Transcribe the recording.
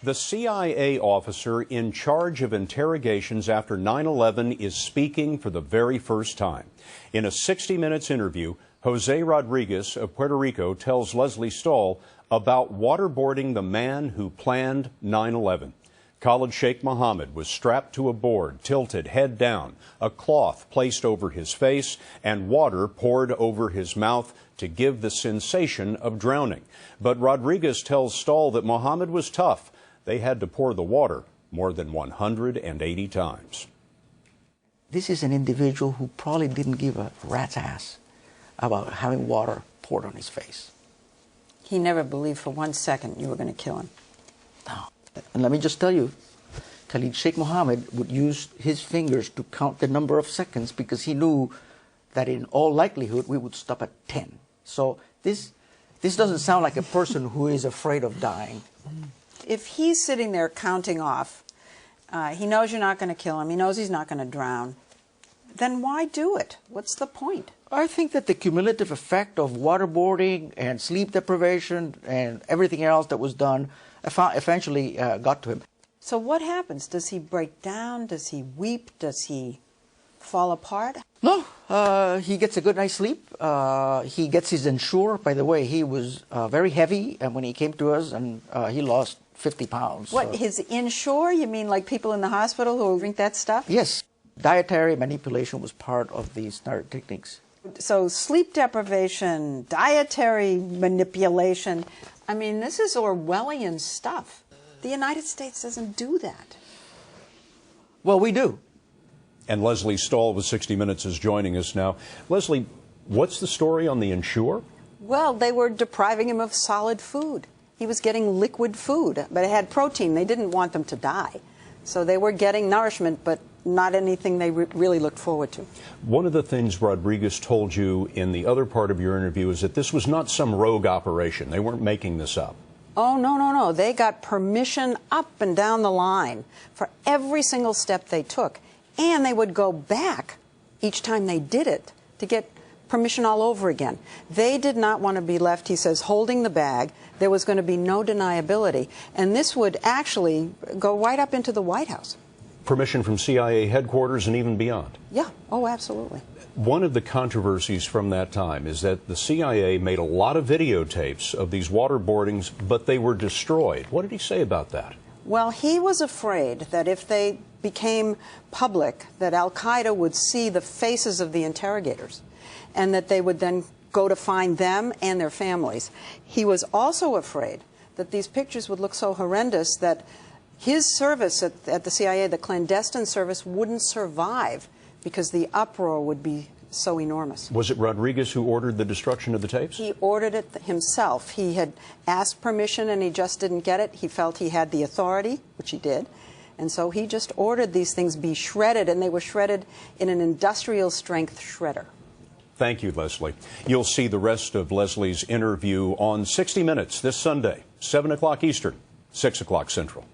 The CIA officer in charge of interrogations after 9/11 is speaking for the very first time. In a 60 Minutes interview, Jose Rodriguez of Puerto Rico tells Lesley Stahl about waterboarding the man who planned 9/11. Khalid Sheikh Muhammad was strapped to a board, tilted head down, a cloth placed over his face, and water poured over his mouth to give the sensation of drowning. But Rodriguez tells Stahl that Muhammad was tough. They had to pour the water more than 180 times. This is an individual who probably didn't give a rat's ass about having water poured on his face. He never believed for 1 second you were going to kill him. No. And let me just tell you, Khalid Sheikh Muhammad would use his fingers to count the number of seconds because he knew that in all likelihood we would stop at 10. So this doesn't sound like a person who is afraid of dying. If he's sitting there counting off, he knows you're not going to kill him, he knows he's not going to drown, then why do it? What's the point? I think that the cumulative effect of waterboarding and sleep deprivation and everything else that was done eventually got to him. So what happens? Does he break down? Does he weep? Does he fall apart? No, he gets a good night's sleep. He gets his insure. By the way, he was very heavy and when he came to us, and he lost 50 pounds. What, his insure? You mean like people in the hospital who drink that stuff? Yes. Dietary manipulation was part of these techniques. So sleep deprivation, dietary manipulation, I mean, this is Orwellian stuff. The United States doesn't do that. Well, we do. And Lesley Stahl with 60 Minutes is joining us now. Lesley, what's the story on the insure? Well, they were depriving him of solid food. He was getting liquid food, but it had protein. They didn't want them to die. So they were getting nourishment, but not anything they really looked forward to. One of the things Rodriguez told you in the other part of your interview is that this was not some rogue operation. They weren't making this up. Oh, no, no, no. They got permission up and down the line for every single step they took. And they would go back each time they did it to get permission all over again. They did not want to be left, he says, holding the bag. There was going to be no deniability. And this would actually go right up into the White House. Permission from CIA headquarters and even beyond. Yeah. Oh, absolutely. One of the controversies from that time is that the CIA made a lot of videotapes of these waterboardings, but they were destroyed. What did he say about that? Well, he was afraid that if they became public, that Al-Qaeda would see the faces of the interrogators and that they would then go to find them and their families. He was also afraid that these pictures would look so horrendous that his service at the CIA, the clandestine service, wouldn't survive because the uproar would be so enormous. Was it Rodriguez who ordered the destruction of the tapes? He ordered it himself. He had asked permission and he just didn't get it. He felt he had the authority, which he did. And so he just ordered these things be shredded, and they were shredded in an industrial strength shredder. Thank you, Lesley. You'll see the rest of Lesley's interview on 60 Minutes this Sunday, 7 o'clock Eastern, 6 o'clock Central.